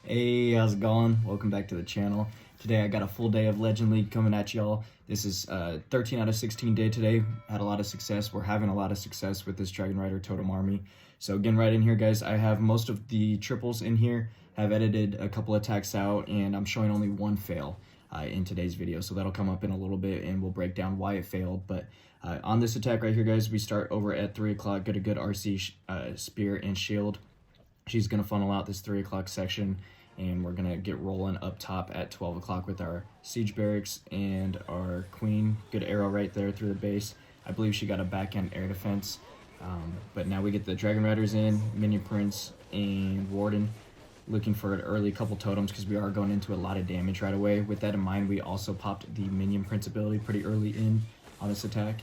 Hey, how's it going? Welcome back to the channel. Today I got a full day of Legend League coming at y'all. This is 13 out of 16 day today. Had a lot of success. We're having a lot of success with this Dragon Rider Totem army. So getting right in here, guys, I have most of the triples in here. Have edited a couple attacks out, and I'm showing only one fail in today's video. So that'll come up in a little bit, and we'll break down why it failed. But on this attack right here, guys, we start over at 3 o'clock. Get a good RC spear and shield. She's going to funnel out this 3 o'clock section, and we're going to get rolling up top at 12 o'clock with our siege barracks and our queen. Good arrow right there through the base. I believe she got a back-end air defense. But now we get the Dragon Riders in, Minion Prince, and Warden. Looking for an early couple totems because we are going into a lot of damage right away. With that in mind, we also popped the Minion Prince ability pretty early in on this attack.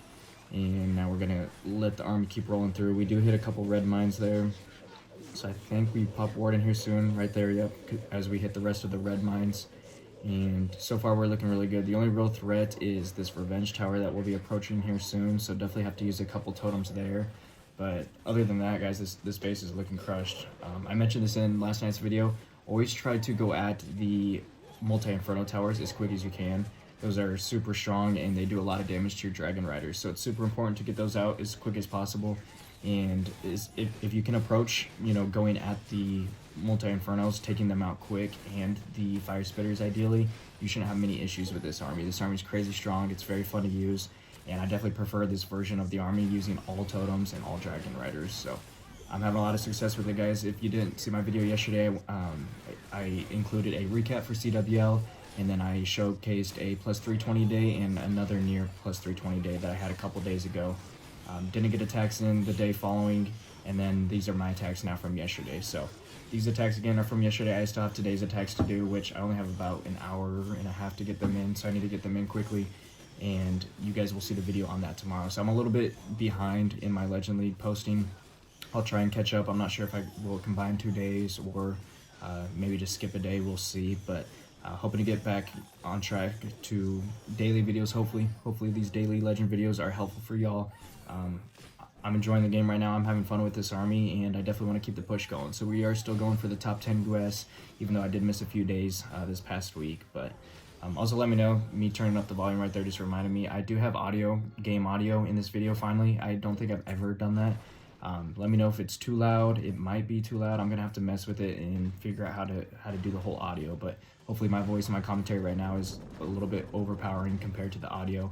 And now we're going to let the army keep rolling through. We do hit a couple red mines there. So I think we pop Warden here soon, right there, yep, as we hit the rest of the red mines. And so far we're looking really good. The only real threat is this Revenge Tower that we'll be approaching here soon, so definitely have to use a couple totems there. But other than that, guys, this base is looking crushed. I mentioned this in last night's video. Always try to go at the multi-inferno towers as quick as you can. Those are super strong and they do a lot of damage to your Dragon Riders, so it's super important to get those out as quick as possible. And if you can approach, going at the multi-infernos, taking them out quick, and the fire spitters ideally, you shouldn't have many issues with this army. This army is crazy strong, it's very fun to use, and I definitely prefer this version of the army using all totems and all Dragon Riders. So I'm having a lot of success with it, guys. If you didn't see my video yesterday, I included a recap for CWL, and then I showcased a plus 320 day and another near plus 320 day that I had a couple days ago. Didn't get attacks in the day following, and then these are my attacks now from yesterday. So these attacks again are from yesterday. I still have today's attacks to do, which I only have about an hour and a half to get them in, so I need to get them in quickly, and you guys will see the video on that tomorrow. So I'm a little bit behind in my Legend League posting. I'll try and catch up. I'm not sure if I will combine 2 days or maybe just skip a day. We'll see, but hoping to get back on track to daily videos. Hopefully these daily Legend videos are helpful for y'all. I'm enjoying the game right now. I'm having fun with this army, and I definitely want to keep the push going. So we are still going for the top 10 US, even though I did miss a few days this past week. But also let me know, me turning up the volume right there just reminded me, I do have game audio in this video finally. I don't think I've ever done that. Let me know if it's too loud. It might be too loud. I'm gonna have to mess with it and figure out how to do the whole audio, but hopefully my voice and my commentary right now is a little bit overpowering compared to the audio.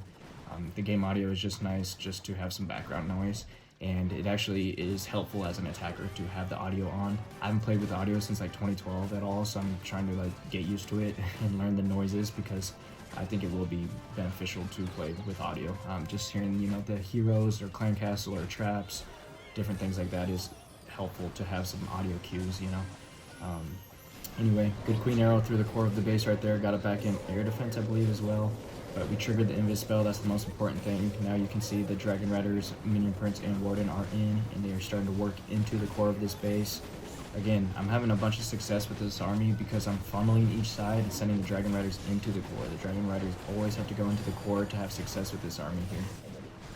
The game audio is just nice just to have some background noise, and it actually is helpful as an attacker to have the audio on. I haven't played with audio since like 2012 at all, so I'm trying to get used to it and learn the noises, because I think it will be beneficial to play with audio. Just hearing the heroes or clan castle or traps, different things like that is helpful to have some audio cues. Anyway, good queen arrow through the core of the base right there. Got it back in air defense, I believe, as well. But we triggered the invis spell. That's the most important thing. Now you can see the Dragon Riders, Minion Prince, and Warden are in, and they are starting to work into the core of this base. Again, I'm having a bunch of success with this army because I'm funneling each side and sending the Dragon Riders into the core. The Dragon Riders always have to go into the core to have success with this army here.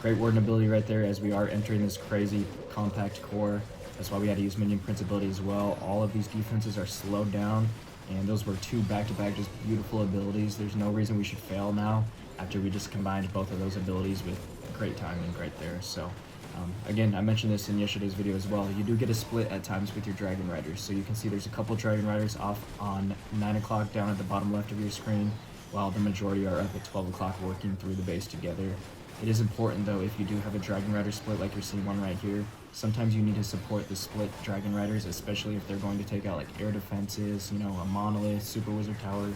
Great Warden ability right there as we are entering this crazy compact core. That's why we had to use Minion Prince ability as well. All of these defenses are slowed down, and those were two back-to-back just beautiful abilities. There's no reason we should fail now after we just combined both of those abilities with great timing right there. So again, I mentioned this in yesterday's video as well. You do get a split at times with your Dragon Riders. So you can see there's a couple Dragon Riders off on 9 o'clock down at the bottom left of your screen, while the majority are up at 12 o'clock working through the base together. It is important though, if you do have a Dragon Rider split like you're seeing one right here, sometimes you need to support the split Dragon Riders, especially if they're going to take out air defenses, a monolith, super wizard tower,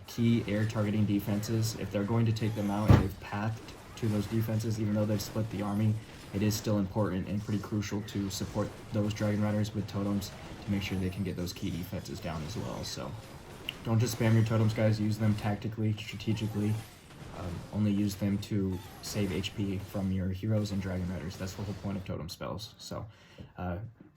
key air targeting defenses. If they're going to take them out and they've pathed to those defenses, even though they've split the army, it is still important and pretty crucial to support those Dragon Riders with totems to make sure they can get those key defenses down as well. So don't just spam your totems, guys. Use them tactically, strategically. Only use them to save HP from your heroes and Dragon Riders. That's the whole point of totem spells. So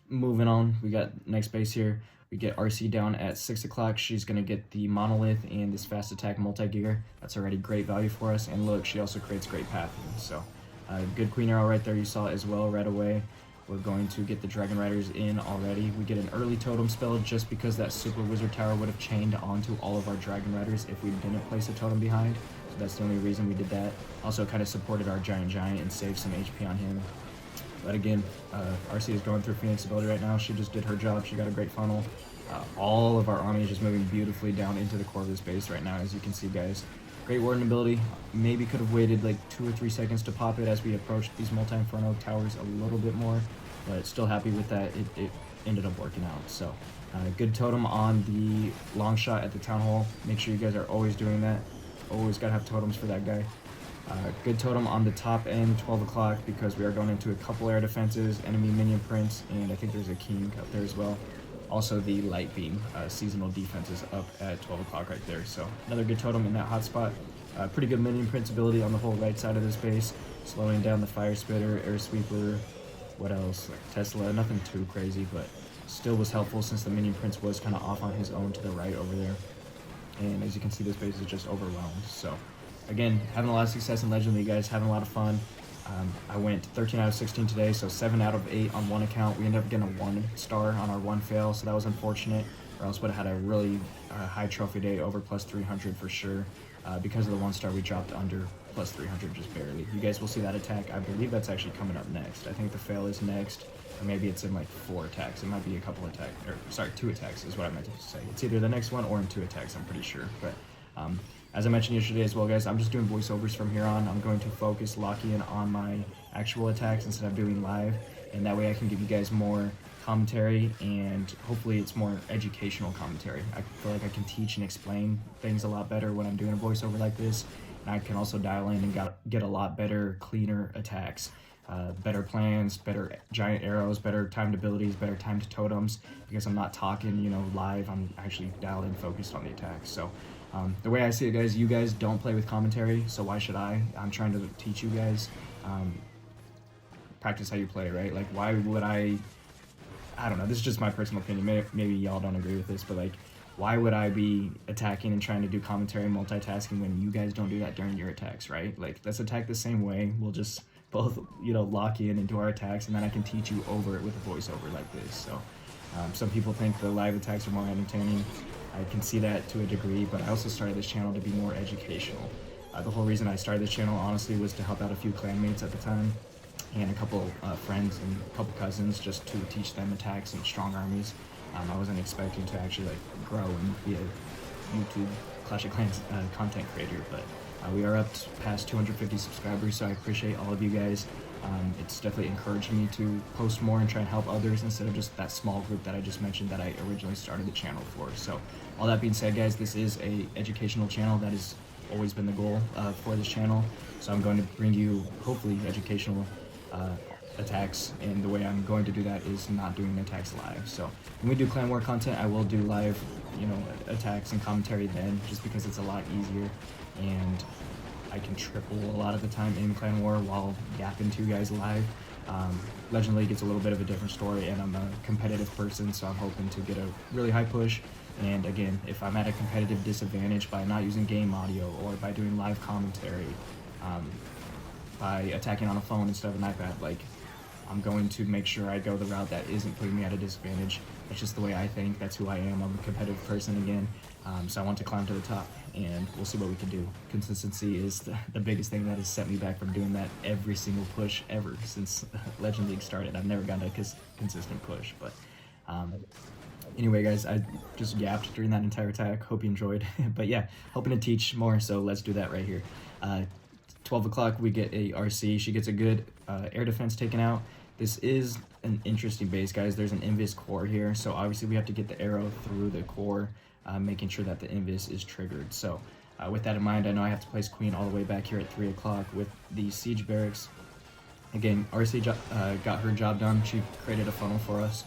moving on, we got next base here. We get RC down at 6 o'clock. She's going to get the monolith and this fast attack multi-gear. That's already great value for us. And look, she also creates great pathing. So good queen arrow right there, you saw as well right away. we're going to get the Dragon Riders in already. We get an early totem spell just because that Super Wizard Tower would have chained onto all of our Dragon Riders if we didn't place a totem behind. So that's the only reason we did that. Also kind of supported our Giant and saved some HP on him. But again, RC is going through Phoenix ability right now. She just did her job. She got a great funnel. All of our army is just moving beautifully down into the core of this base right now, as you can see, guys. Great Warden ability. Maybe could have waited like 2 or 3 seconds to pop it as we approached these multi-inferno towers a little bit more, but still happy with that. It ended up working out. So good totem on the long shot at the town hall. Make sure you guys are always doing that. Always gotta have totems for that guy. Good totem on the top end, 12 o'clock, because we are going into a couple air defenses, enemy minion prints, and I think there's a king up there as well. Also, the light beam seasonal defense is up at 12 o'clock right there. So another good totem in that hotspot. Pretty good minion prints ability on the whole right side of this base, slowing down the fire spitter, air sweeper, what else? Like Tesla, nothing too crazy, but still was helpful since the minion prints was kind of off on his own to the right over there. And as you can see, this base is just overwhelmed. So again, having a lot of success in Legend League, guys, having a lot of fun. I went 13 out of 16 today, so 7 out of 8 on one account. We ended up getting a 1 star on our 1 fail, so that was unfortunate, or else would have had a really high trophy day, over plus 300 for sure. Because of the 1 star, we dropped under plus 300 just barely. You guys will see that attack. I believe that's actually coming up next. I think the fail is next, or maybe it's in like 4 attacks. It might be a couple attacks, or sorry, 2 attacks is what I meant to say. It's either the next one or in 2 attacks, I'm pretty sure. But as I mentioned yesterday as well, guys, I'm just doing voiceovers from here on. I'm going to focus, lock in on my actual attacks instead of doing live, and that way I can give you guys more commentary, and hopefully it's more educational commentary. I feel like I can teach and explain things a lot better when I'm doing a voiceover like this, and I can also dial in and get a lot better, cleaner attacks. Better plans, better giant arrows, better timed abilities, better timed totems, because I'm not talking, live. I'm actually dialed in, focused on the attacks. So the way I see it, guys, you guys don't play with commentary, so why should I? I'm trying to teach you guys, practice how you play, right? Like, why would I don't know, this is just my personal opinion, maybe y'all don't agree with this, but like, why would I be attacking and trying to do commentary and multitasking when you guys don't do that during your attacks, right? Like, let's attack the same way. We'll just both, lock in into our attacks, and then I can teach you over it with a voiceover like this. So some people think the live attacks are more entertaining. I can see that to a degree, but I also started this channel to be more educational. The whole reason I started this channel, honestly, was to help out a few clanmates at the time, and a couple friends and a couple cousins, just to teach them attacks and strong armies. I wasn't expecting to actually grow and be a YouTube Clash of Clans content creator, but we are up past 250 subscribers, so I appreciate all of you guys. It's definitely encouraged me to post more and try and help others instead of just that small group that I just mentioned that I originally started the channel for. So all that being said, guys, this is a educational channel. That has always been the goal for this channel. So I'm going to bring you, hopefully, educational attacks, and the way I'm going to do that is not doing attacks live. So when we do clan war content, I will do live, attacks and commentary then, just because it's a lot easier, and I can triple a lot of the time in clan war while yapping to you guys live. Legend League, it's a little bit of a different story, and I'm a competitive person, so I'm hoping to get a really high push. And again, if I'm at a competitive disadvantage by not using game audio or by doing live commentary, by attacking on a phone instead of an iPad, I'm going to make sure I go the route that isn't putting me at a disadvantage. That's just the way I think. That's who I am. I'm a competitive person again. So I want to climb to the top, and we'll see what we can do. Consistency is the biggest thing that has set me back from doing that every single push ever since Legend League started. I've never gotten a consistent push, but anyway, guys, I just yapped during that entire attack. Hope you enjoyed. But yeah, hoping to teach more, so let's do that right here. 12 o'clock, we get a RC. She gets a good air defense taken out. This is an interesting base, guys. There's an Invis core here, so obviously we have to get the arrow through the core, making sure that the Invis is triggered. So with that in mind, I know I have to place Queen all the way back here at 3 o'clock with the siege barracks. Again, RC got her job done. She created a funnel for us.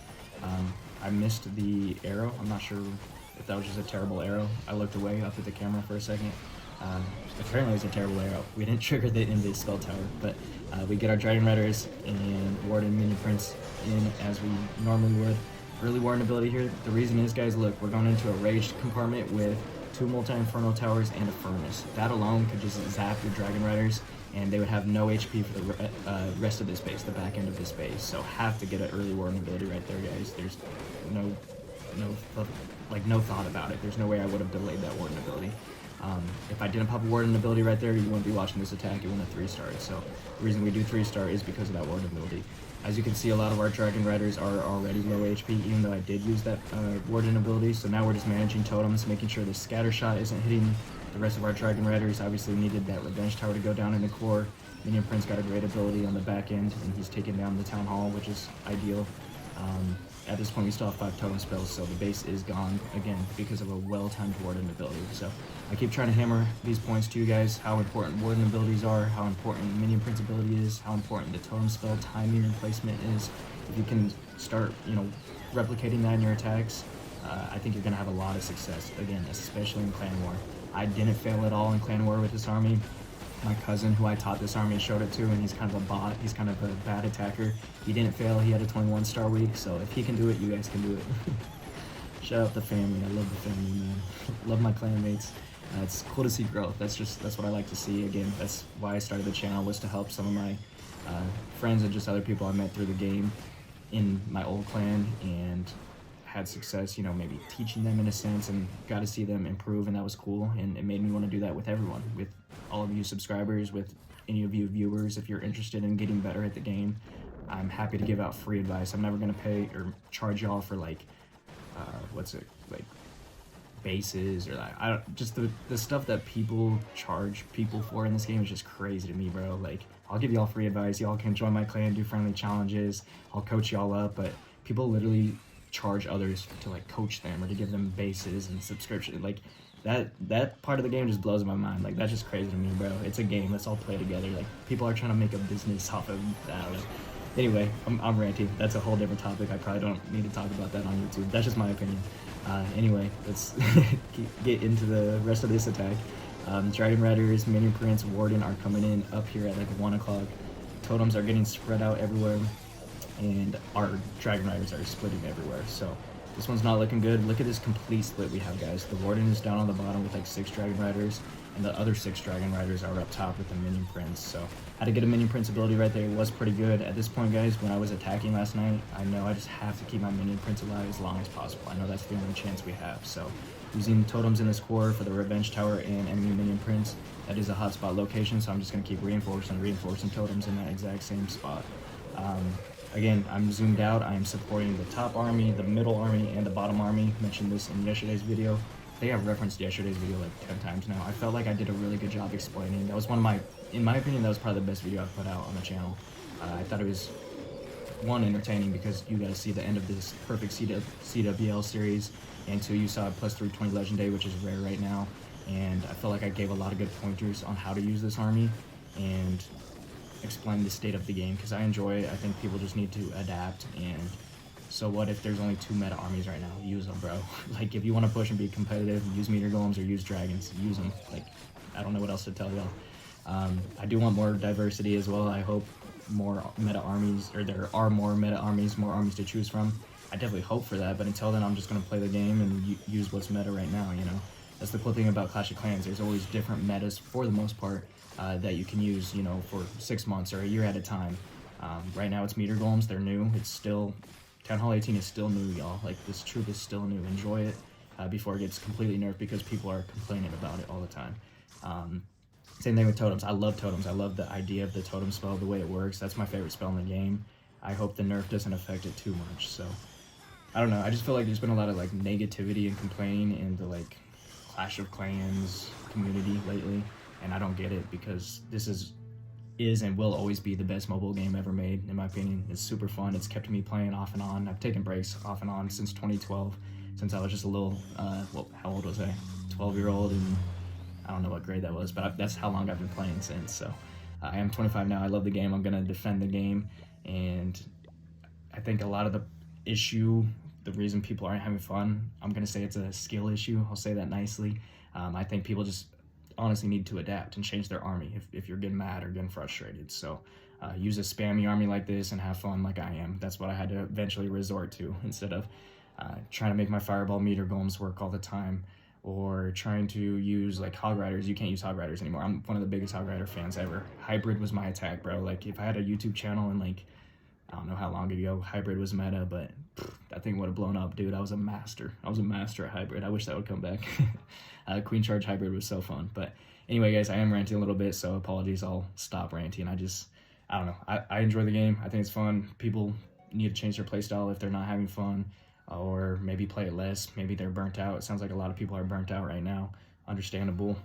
I missed the arrow. I'm not sure if that was just a terrible arrow. I looked away up at the camera for a second. Apparently it was a terrible arrow. We didn't trigger the Invis Skull Tower, but we get our Dragon Riders and Warden mini prints in as we normally would. Early Warden ability here. The reason is, guys, look, we're going into a raged compartment with 2 multi-inferno towers, and a furnace. That alone could just zap your dragon riders, and they would have no HP for the rest of this base, the back end of this base. So have to get an early warden ability right there, guys. There's no thought about it. There's no way I would have delayed that warden ability. If I didn't pop a warden ability right there, you wouldn't be watching this attack. You wouldn't have 3-star. So the reason we do 3-star is because of that warden ability. As you can see, a lot of our dragon riders are already low HP, even though I did use that warden ability. So now we're just managing totems, making sure the scatter shot isn't hitting the rest of our dragon riders. Obviously needed that revenge tower to go down in the core. Minion Prince got a great ability on the back end, and he's taking down the town hall, which is ideal. At this point, we still have 5 totem spells, so the base is gone again because of a well-timed warden ability. So I keep trying to hammer these points to you guys, how important warden abilities are, how important Minion Prince ability is, how important the totem spell timing and placement is. If you can start, replicating that in your attacks, I think you're going to have a lot of success, again, especially in Clan War. I didn't fail at all in Clan War with this army. My cousin, who I taught this army, showed it to, and he's kind of a bot. He's kind of a bad attacker. He didn't fail. He had a 21-star week, so if he can do it, you guys can do it. Shout out the family. I love the family, man. Love my clanmates. It's cool to see growth. That's what I like to see. Again, that's why I started the channel, was to help some of my friends and just other people I met through the game in my old clan, and had success, maybe teaching them in a sense, and got to see them improve, and that was cool, and it made me want to do that with everyone, with all of you subscribers, with any of you viewers. If you're interested in getting better at the game, I'm happy to give out free advice. I'm never going to pay or charge y'all for bases, or just the stuff that people charge people for in this game is just crazy to me, bro. I'll give y'all free advice, y'all can join my clan, do friendly challenges, I'll coach y'all up, but people literally charge others to coach them or to give them bases and subscription. That part of the game just blows my mind. That's just crazy to me, bro. It's a game, let's all play together. People are trying to make a business off of that. I don't know. Anyway, I'm ranting. That's a whole different topic. I probably don't need to talk about that on YouTube. That's just my opinion. Anyway, let's get into the rest of this attack. Dragon Riders, Minion Prince, Warden are coming in up here at 1 o'clock. Totems are getting spread out everywhere, and our Dragon Riders are splitting everywhere. So this one's not looking good. Look at this complete split we have, guys. The Warden is down on the bottom with 6 Dragon Riders, and the other 6 Dragon Riders are up top with the Minion Prince. So had to get a Minion Prince ability right there. It was pretty good. At this point, guys, when I was attacking last night, I know I just have to keep my Minion Prince alive as long as possible. I know that's the only chance we have. So using totems in this core for the Revenge Tower and enemy Minion Prince, that is a hotspot location, so I'm just going to keep reinforcing totems in that exact same spot. Again, I'm zoomed out. I am supporting the top army, the middle army, and the bottom army. Mentioned this in yesterday's video. I think I've referenced yesterday's video 10 times now. I felt like I did a really good job explaining. That was in my opinion, that was probably the best video I've put out on the channel. I thought it was, one, entertaining because you guys see the end of this perfect CWL series, and 2, you saw a plus 320 Legendary, which is rare right now. And I felt like I gave a lot of good pointers on how to use this army, and explain the state of the game, because I enjoy it. I think people just need to adapt, and so what if there's only 2 meta armies right now? Use them, bro. If you want to push and be competitive, use meteor golems or use dragons. Use them. I don't know what else to tell y'all. I do want more diversity as well. I hope more meta armies, or there are more meta armies, more armies to choose from. I definitely hope for that, but until then, I'm just going to play the game and use what's meta right now, That's the cool thing about Clash of Clans. There's always different metas, for the most part, that you can use, for 6 months or a year at a time. Right now it's meteor golems. They're new. It's still, Town Hall 18 is still new, y'all. This troop is still new. Enjoy it before it gets completely nerfed, because people are complaining about it all the time. Same thing with totems. I love totems. I love the idea of the totem spell, the way it works. That's my favorite spell in the game. I hope the nerf doesn't affect it too much. So I don't know. I just feel like there's been a lot of negativity and complaining in the Clash of Clans community lately, and I don't get it, because this is and will always be the best mobile game ever made, in my opinion. It's super fun. It's kept me playing off and on. I've taken breaks off and on since 2012, since I was just a little, how old was I? 12-year-old, and I don't know what grade that was, but that's how long I've been playing since. So I am 25 now. I love the game. I'm going to defend the game, and I think a lot of the reason people aren't having fun, I'm going to say it's a skill issue. I'll say that nicely. I think people just honestly need to adapt and change their army if you're getting mad or getting frustrated. So use a spammy army like this and have fun like I am. That's what I had to eventually resort to, instead of trying to make my fireball meteor golems work all the time, or trying to use like hog riders. You can't use hog riders anymore. I'm one of the biggest hog rider fans ever. Hybrid was my attack, bro. Like if I had a YouTube channel and like, I don't know how long ago hybrid was meta, but that thing would have blown up, dude. I was a master at hybrid. I wish that would come back. Queen charge hybrid was so fun. But anyway, guys, I am ranting a little bit, so apologies. I'll stop ranting. I don't know. I enjoy the game. I think it's fun. People need to change their playstyle if they're not having fun, or maybe play it less. Maybe they're burnt out. It sounds like a lot of people are burnt out right now. Understandable.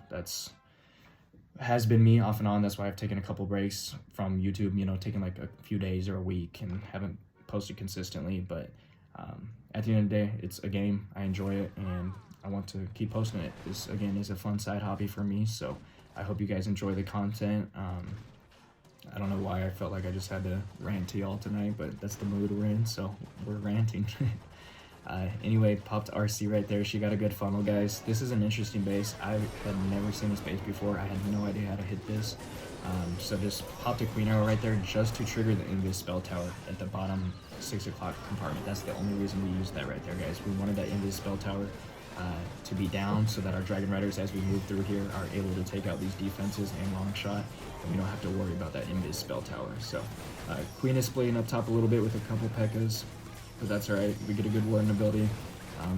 Has been me off and on. That's why I've taken a couple breaks from YouTube, you know, taking like a few days or a week and haven't posted consistently. But at the end of the day, it's a game. I enjoy it and I want to keep posting it. This, again, is a fun side hobby for me. So I hope you guys enjoy the content. I don't know why I felt like I just had to rant to y'all tonight, but that's the mood we're in, so we're ranting. Anyway, popped RC right there. She got a good funnel, guys. This is an interesting base. I had never seen this base before. I had no idea how to hit this. So just popped a queen arrow right there just to trigger the invis spell tower at the bottom 6 o'clock compartment. That's the only reason we used that right there, guys. We wanted that invis spell tower to be down so that our dragon riders, as we move through here, are able to take out these defenses and long shot, and we don't have to worry about that invis spell tower. So queen is splitting up top a little bit with a couple P.E.K.K.A.s, but that's alright. We get a good warden ability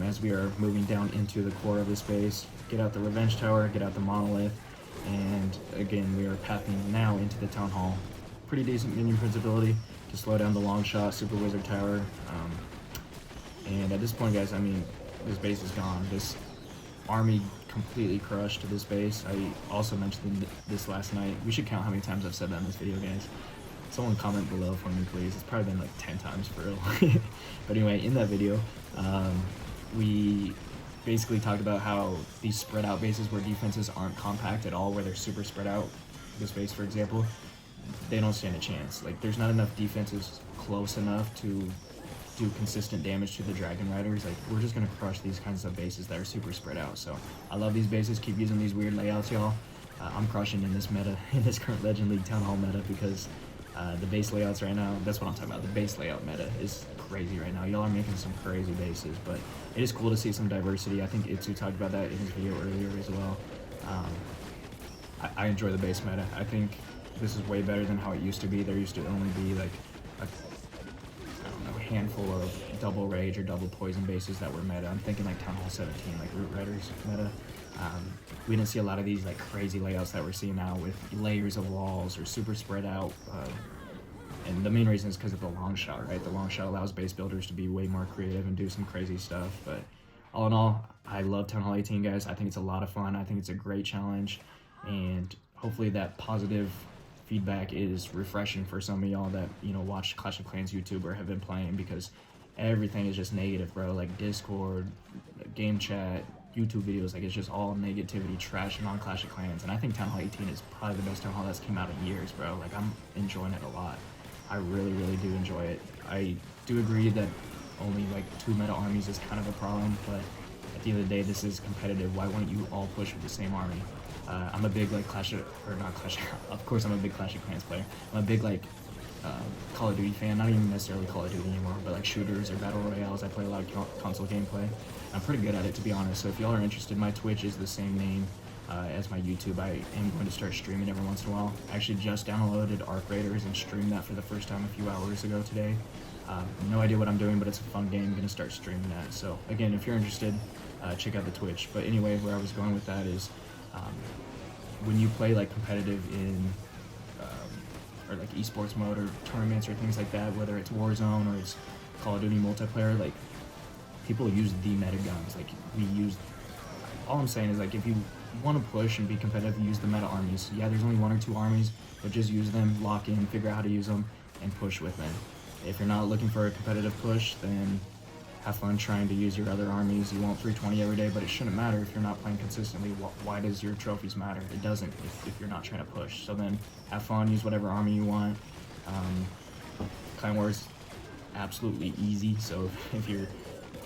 as we are moving down into the core of this base. Get out the revenge tower, get out the monolith, and again we are pathing now into the town hall. Pretty decent minion prince ability to slow down the long shot, super wizard tower, and at this point, guys, I mean, this base is gone. This army completely crushed this base. I also mentioned this last night. We should count how many times I've said that in this video, guys. Someone comment below for me, please. It's probably been like 10 times for real. But anyway, in that video, we basically talked about how these spread out bases where defenses aren't compact at all, where they're super spread out, this base for example, they don't stand a chance. Like there's not enough defenses close enough to do consistent damage to the dragon riders. Like we're just gonna crush these kinds of bases that are super spread out. So I love these bases. Keep using these weird layouts, y'all. I'm crushing in this meta, in this current Legend League Town Hall meta, because the base layouts right now, that's what I'm talking about. The base layout meta is crazy right now. Y'all are making some crazy bases, but it is cool to see some diversity. I think Itsu talked about that in his video earlier as well. I enjoy the base meta. I think this is way better than how it used to be. There used to only be like a handful of double rage or double poison bases that were meta. I'm thinking like Town Hall 17, like Root Riders meta. We didn't see a lot of these like crazy layouts that we're seeing now with layers of walls or super spread out. And the main reason is because of the long shot, right? The long shot allows base builders to be way more creative and do some crazy stuff. But all in all, I love Town Hall 18, guys. I think it's a lot of fun. I think it's a great challenge, and hopefully that positive feedback is refreshing for some of y'all that, you know, watch Clash of Clans YouTube or have been playing, because everything is just negative, bro. Like Discord, game chat, YouTube videos, like it's just all negativity, trash, and on Clash of Clans. And I think Town Hall 18 is probably the best Town Hall that's came out in years, bro. Like I'm enjoying it a lot. I really, really do enjoy it. I do agree that only like 2 meta armies is kind of a problem, but at the end of the day, this is competitive. Why wouldn't you all push with the same army? I'm a big like of course I'm a big Clash of Clans player. I'm a big like Call of Duty fan, not even necessarily Call of Duty anymore, but like shooters or battle royales. I play a lot of console gameplay. I'm pretty good at it, to be honest. So if y'all are interested, my Twitch is the same name as my YouTube. I am going to start streaming every once in a while. I actually just downloaded Arc Raiders and streamed that for the first time a few hours ago today. No idea what I'm doing, but it's a fun game. I'm going to start streaming that. So again, if you're interested, check out the Twitch. But anyway, where I was going with that is when you play like competitive in or like esports mode or tournaments or things like that, whether it's Warzone or it's Call of Duty multiplayer, like people use the meta guns. Like we use, all I'm saying is like if you want to push and be competitive, use the meta armies. Yeah, there's only 1 or 2 armies, but just use them, lock in, figure out how to use them, and push with them. If you're not looking for a competitive push, then have fun trying to use your other armies. You won't 320 every day, but it shouldn't matter if you're not playing consistently. Why does your trophies matter? It doesn't if you're not trying to push. So then have fun, use whatever army you want. Clan Wars, absolutely easy. So if you're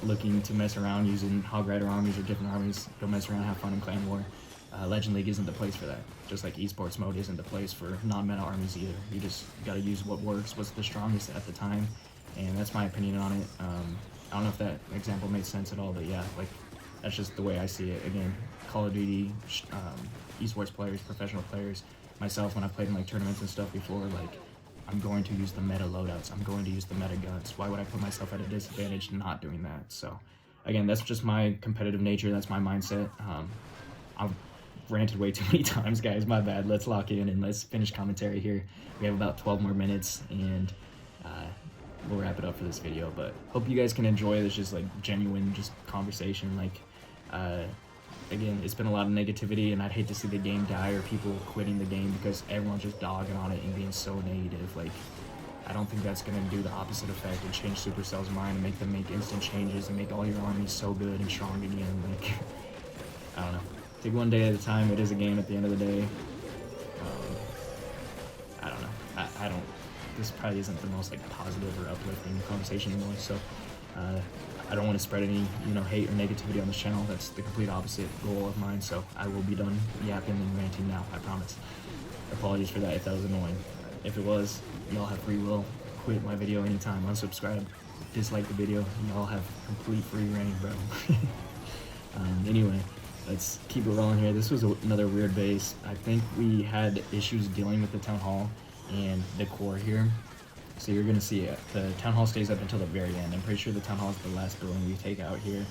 looking to mess around using Hog Rider armies or different armies, go mess around, have fun in Clan War. Legend League isn't the place for that. Just like esports mode isn't the place for non-meta armies either. You just gotta use what works, what's the strongest at the time, and that's my opinion on it. I don't know if that example made sense at all, but yeah, like that's just the way I see it. Again, Call of Duty, esports players, professional players, myself, when I've played in like tournaments and stuff before, like, I'm going to use the meta loadouts. I'm going to use the meta guns. Why would I put myself at a disadvantage not doing that? So, again, that's just my competitive nature. That's my mindset. I've ranted way too many times, guys. My bad. Let's lock in and let's finish commentary here. We have about 12 more minutes, and we'll wrap it up for this video. But hope you guys can enjoy this, just like genuine, just conversation. Like, again, it's been a lot of negativity, and I'd hate to see the game die or people quitting the game because everyone's just dogging on it and being so negative. Like, I don't think that's going to do the opposite effect and change Supercell's mind and make them make instant changes and make all your armies so good and strong again. Like, I don't know. Take one day at a time. It is a game at the end of the day. I don't know. I don't. This probably isn't the most like positive or uplifting conversation anymore. So I don't want to spread any hate or negativity on this channel. That's the complete opposite goal of mine. So I will be done yapping and ranting now. I promise. Apologies for that if that was annoying. If it was, y'all have free will. Quit my video anytime. Unsubscribe. Dislike the video. Y'all have complete free reign, bro. Anyway, let's keep it rolling here. This was another weird base. I think we had issues dealing with the town hall and the core here. So you're gonna see it. The town hall stays up until the very end. I'm pretty sure the town hall is the last building we take out here.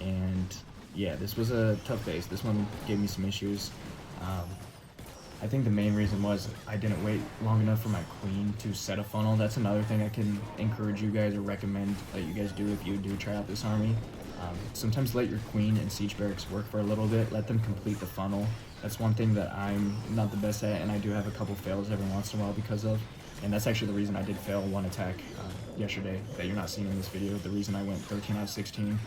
And yeah, this was a tough base. This one gave me some issues. I think the main reason was I didn't wait long enough for my queen to set a funnel. That's another thing I can encourage you guys or recommend that you guys do if you do try out this army. Sometimes let your queen and siege barracks work for a little bit. Let them complete the funnel. That's one thing that I'm not the best at, and I do have a couple fails every once in a while because of. And that's actually the reason I did fail one attack yesterday that you're not seeing in this video. The reason I went 13 out of 16.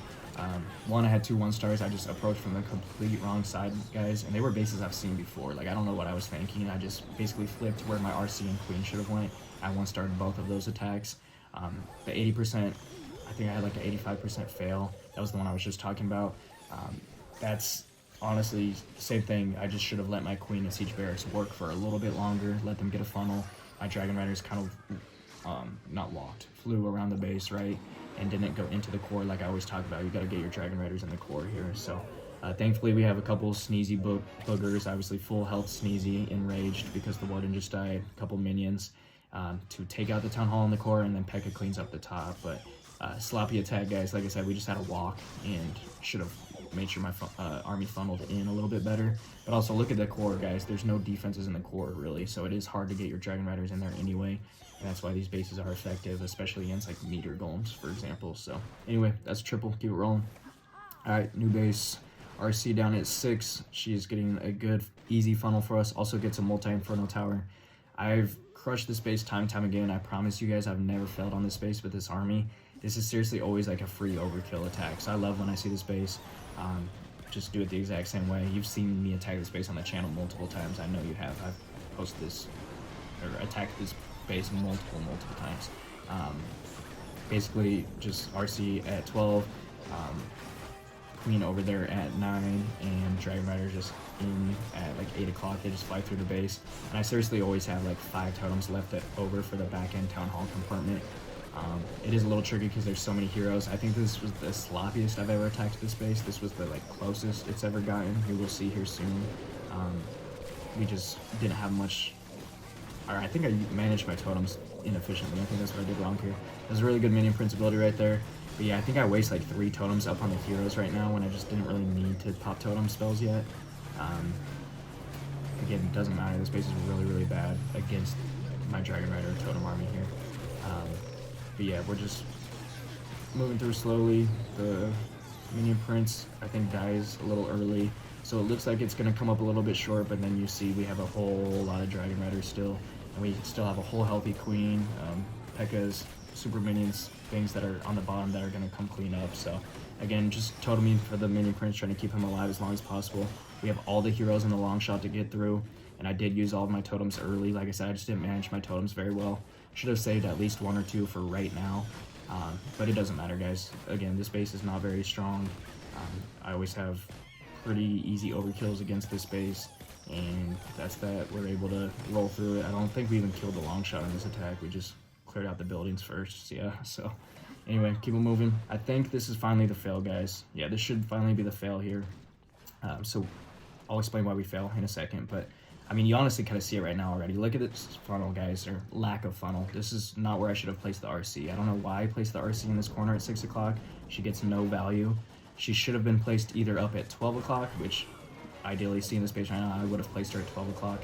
One, I had 2 1-stars. I just approached from the complete wrong side, guys, and they were bases I've seen before. Like, I don't know what I was thinking. I just basically flipped where my RC and queen should have went. I 1-starred both of those attacks. The 80%, I think I had like an 85% fail. That was the one I was just talking about. That's honestly the same thing. I just should have let my queen and siege barracks work for a little bit longer, let them get a funnel. My dragon riders kind of not walked, flew around the base, right, and didn't go into the core like I always talk about. You got to get your dragon riders in the core here. So thankfully we have a couple sneezy boogers, obviously full health sneezy, enraged because the warden just died, a couple minions to take out the town hall in the core, and then Pekka cleans up the top. But sloppy attack, guys. Like I said, we just had a walk and should have made sure my army funneled in a little bit better. But also look at the core, guys. There's no defenses in the core really, so it is hard to get your dragon riders in there anyway, and that's why these bases are effective, especially against like meteor golems, for example. So anyway, that's triple. Keep it rolling. All right, new base. RC down at 6. She's getting a good easy funnel for us. Also gets a multi-inferno tower. I've crushed this base time and time again. I promise you guys I've never failed on this base with this army. This is seriously always like a free overkill attack. So I love when I see this base. Just do it the exact same way. You've seen me attack this base on the channel multiple times. I know you have. I've posted this or attacked this base multiple times. Basically just RC at 12, queen over there at 9, and dragon riders just in at like 8 o'clock. They just fly through the base, and I seriously always have like 5 totems left over for the back end town hall compartment. It is a little tricky because there's so many heroes. I think this was the sloppiest I've ever attacked this base. This was the like closest it's ever gotten. You will see here soon. We just didn't have much. Or I think I managed my totems inefficiently. I think that's what I did wrong here. There's a really good minion prince ability right there. But yeah, I think I waste like 3 totems up on the heroes right now when I just didn't really need to pop totem spells yet. Again, it doesn't matter. This base is really bad against my dragon rider totem army here. But yeah, we're just moving through slowly. The minion prince, I think, dies a little early, so it looks like it's going to come up a little bit short, but then you see we have a whole lot of dragon riders still, and we still have a whole healthy queen, Pekka's, super minions, things that are on the bottom that are going to come clean up. So again, just toteming for the minion prince, trying to keep him alive as long as possible. We have all the heroes in the long shot to get through, and I did use all of my totems early. Like I said, I just didn't manage my totems very well. Should have saved at least 1 or 2 for right now, but it doesn't matter, guys. Again, this base is not very strong. I always have pretty easy overkills against this base, and that's that. We're able to roll through it. I don't think we even killed the long shot on this attack. We just cleared out the buildings first. Yeah, so Anyway, keep it moving. I think this is finally the fail, guys. Yeah, this should finally be the fail here. So I'll explain why we fail in a second, but I mean, you honestly kind of see it right now already. Look at this funnel, guys, or lack of funnel. This is not where I should have placed the RC. I don't know why I placed the RC in this corner at 6 o'clock. She gets no value. She should have been placed either up at 12 o'clock, which ideally, seeing this base right now, I would have placed her at 12 o'clock.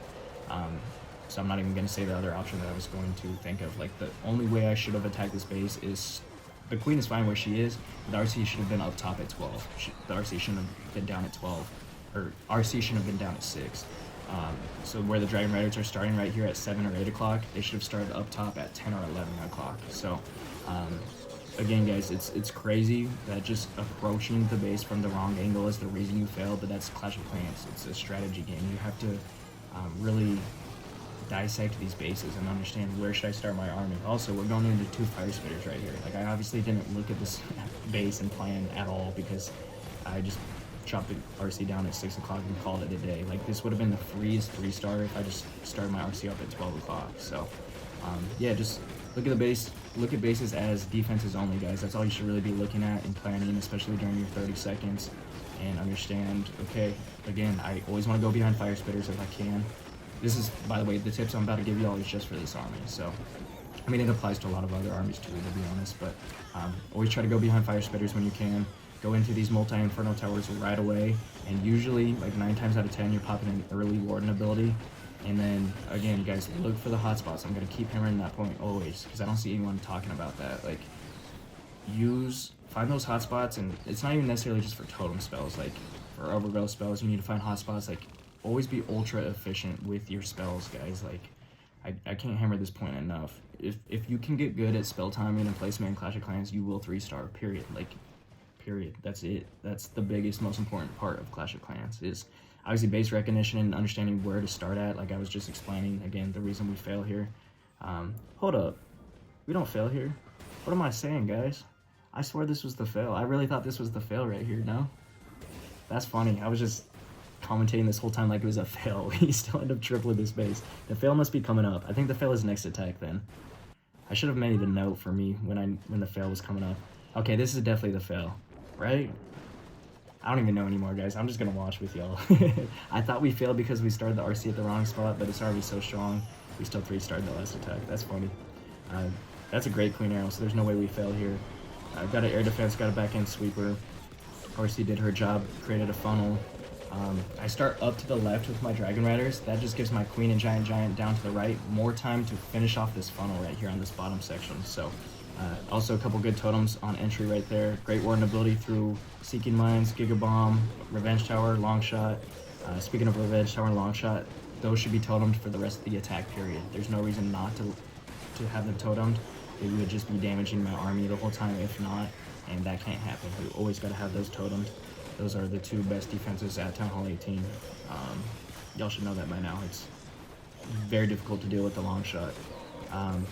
So I'm not even going to say the other option that I was going to think of. Like, the only way I should have attacked this base is, the queen is fine where she is, the RC should have been up top at 12. The RC shouldn't have been down at 12, or RC shouldn't have been down at 6. So where the Dragon Riders are starting right here at 7 or 8 o'clock, they should have started up top at 10 or 11 o'clock. So again, guys, it's crazy that just approaching the base from the wrong angle is the reason you fail, but that's Clash of Clans. It's a strategy game. You have to really dissect these bases and understand where should I start my army. Also, we're going into 2 fire spitters right here. Like, I obviously didn't look at this base and plan at all because I just chopped the RC down at 6 o'clock and called it a day. Like, this would have been the freest 3-star if I just started my RC up at 12 o'clock. So yeah, just look at the base. Look at bases as defenses only, guys. That's all you should really be looking at and planning, especially during your 30 seconds. And understand, okay, again, I always want to go behind fire spitters if I can. This is, by the way, the tips I'm about to give you all is just for this army. So, I mean, it applies to a lot of other armies too, to be honest. But always try to go behind fire spitters when you can. Go into these multi-inferno towers right away. And usually, like 9 times out of 10, you're popping an early warden ability. And then, again, guys, look for the hotspots. I'm going to keep hammering that point always, because I don't see anyone talking about that. Like, find those hotspots, and it's not even necessarily just for totem spells. Like, for overgrowth spells, you need to find hotspots. Like, always be ultra efficient with your spells, guys. Like, I can't hammer this point enough. If you can get good at spell timing and placement in Clash of Clans, you will 3-star, period. Like, period. That's it. That's the biggest, most important part of Clash of Clans, is obviously base recognition and understanding where to start at. Like I was just explaining, again, the reason we fail here. Hold up. We don't fail here. What am I saying, guys? I swear this was the fail. I really thought this was the fail right here, no? That's funny. I was just commentating this whole time like it was a fail. We still end up tripling this base. The fail must be coming up. I think the fail is next attack then. I should have made a note for me when the fail was coming up. Okay, this is definitely the fail, right? I don't even know anymore, guys. I'm just gonna watch with y'all. I thought we failed because we started the RC at the wrong spot, but it's already so strong. We still 3-starred the last attack. That's funny. That's a great queen arrow, so there's no way we fail here. I've got an air defense, got a back-end sweeper. RC did her job, created a funnel. I start up to the left with my Dragon Riders. That just gives my Queen and Giant down to the right more time to finish off this funnel right here on this bottom section. So also a couple good totems on entry right there. Great warden ability through Seeking Mines, Giga Bomb, Revenge Tower, Long Shot. Speaking of Revenge Tower and Long Shot, those should be totemed for the rest of the attack period. There's no reason not to have them totemed. They would just be damaging my army the whole time if not, and that can't happen. We always got to have those totemed. Those are the 2 best defenses at Town Hall 18. Y'all should know that by now. It's very difficult to deal with the long shot.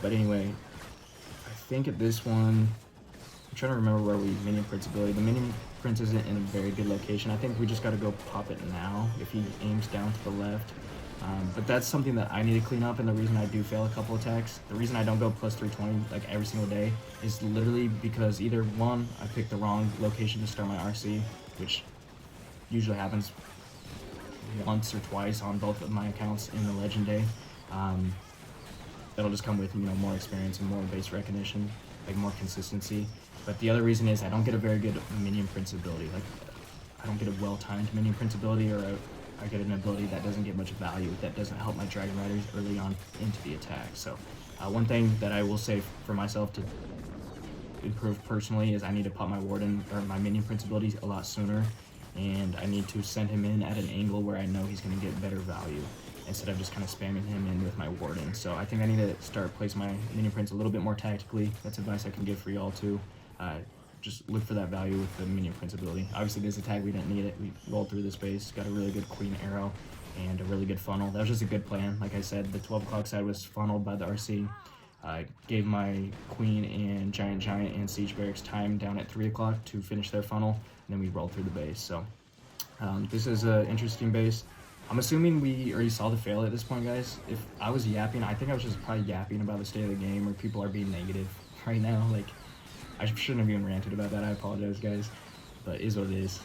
But anyway, I think at this one, I'm trying to remember where we minion prince ability. The minion prince isn't in a very good location. I think we just got to go pop it now if he aims down to the left. But that's something that I need to clean up, and the reason I do fail a couple attacks, the reason I don't go plus 320 like every single day is literally because either one, I picked the wrong location to start my RC, which usually happens once or twice on both of my accounts in the Legend Day. It'll just come with, more experience and more base recognition, like more consistency. But the other reason is I don't get a very good minion prince ability. Like, I don't get a well-timed minion prince ability, or I get an ability that doesn't get much value, that doesn't help my Dragon Riders early on into the attack. So one thing that I will say for myself to improve personally is I need to pop my warden or my minion prince abilities a lot sooner, and I need to send him in at an angle where I know he's going to get better value instead of just kind of spamming him in with my warden. So I think I need to start placing my minion prince a little bit more tactically. That's advice I can give for y'all too. Just look for that value with the minion prince ability. Obviously this attack we didn't need it. We rolled through this base, got a really good queen arrow and a really good funnel. That was just a good plan. Like I said, the 12 o'clock side was funneled by the RC. I gave my queen and giant and siege barracks time down at 3 o'clock to finish their funnel, and then we rolled through the base. So this is an interesting base. I'm assuming we already saw the fail at this point, guys. If I was yapping, I think I was just probably yapping about the state of the game, or people are being negative right now. Like, I shouldn't have even ranted about that. I apologize, guys. But it is what it is.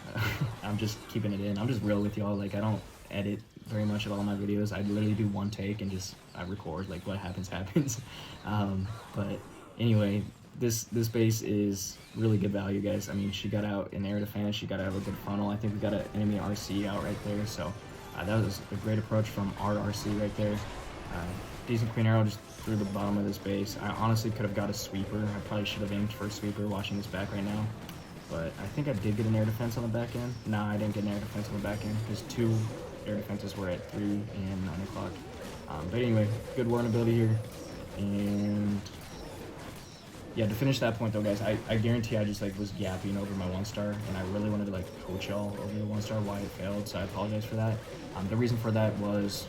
I'm just keeping it in. I'm just real with y'all. Like, I don't edit very much at all my videos. I literally do one take and just I record. Like, what happens happens. But anyway, this base is really good value, guys. I mean, she got out in air defense. She got out of a good funnel. I think we got an enemy RC out right there. So that was a great approach from our RC right there. Decent queen arrow just through the bottom of this base. I honestly could have got a sweeper. I probably should have aimed for a sweeper watching this back right now. But I think I did get an air defense on the back end. Nah, I didn't get an air defense on the back end because 2 air defenses were at 3 and 9 o'clock. But anyway, good warning ability here. And yeah, to finish that point though, guys, I guarantee I just like was yapping over my 1-star, and I really wanted to like coach y'all over the 1-star why it failed, so I apologize for that. The reason for that was,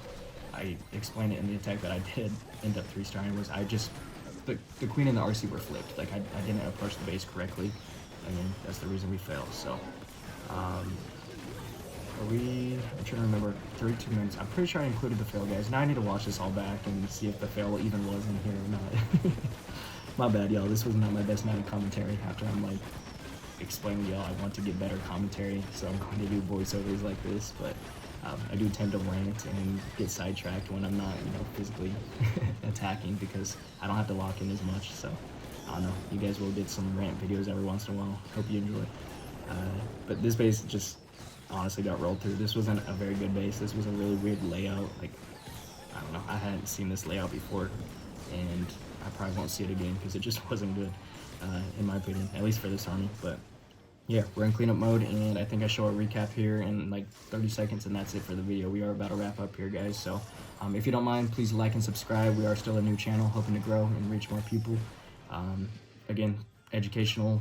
I explained it in the attack that I did end up 3-starring, was I just, the queen and the RC were flipped. Like I didn't approach the base correctly, and then that's the reason we failed. So, I'm trying to remember, 32 minutes. I'm pretty sure I included the fail, guys. Now I need to watch this all back and see if the fail even was in here or not. My bad, y'all. This was not my best night of commentary after I'm like explaining to y'all I want to get better commentary, so I'm going to do voiceovers like this, but I do tend to rant and get sidetracked when I'm not, physically attacking, because I don't have to lock in as much. So I don't know, you guys will get some rant videos every once in a while. Hope you enjoy. But this base just honestly got rolled through. This wasn't a very good base. This was a really weird layout. Like, I don't know, I hadn't seen this layout before, and I probably won't see it again because it just wasn't good, in my opinion, at least for this army. But yeah, we're in cleanup mode, and I think I show a recap here in like 30 seconds, and that's it for the video. We are about to wrap up here, guys. So if you don't mind, please like and subscribe. We are still a new channel, hoping to grow and reach more people. Again, education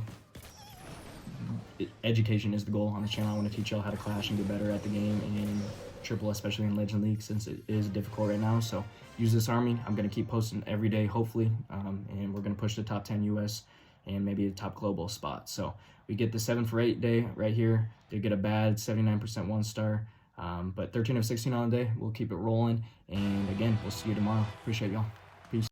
is the goal on the channel. I want to teach y'all how to clash and get better at the game, and triple, especially in Legend League, since it is difficult right now. So use this army. I'm going to keep posting every day, hopefully, and we're going to push the top 10 US and maybe the top global spot. So we get the 7 for 8 day right here. They get a bad 79% 1-star, but 13 of 16 on the day. We'll keep it rolling, and again, we'll see you tomorrow. Appreciate y'all.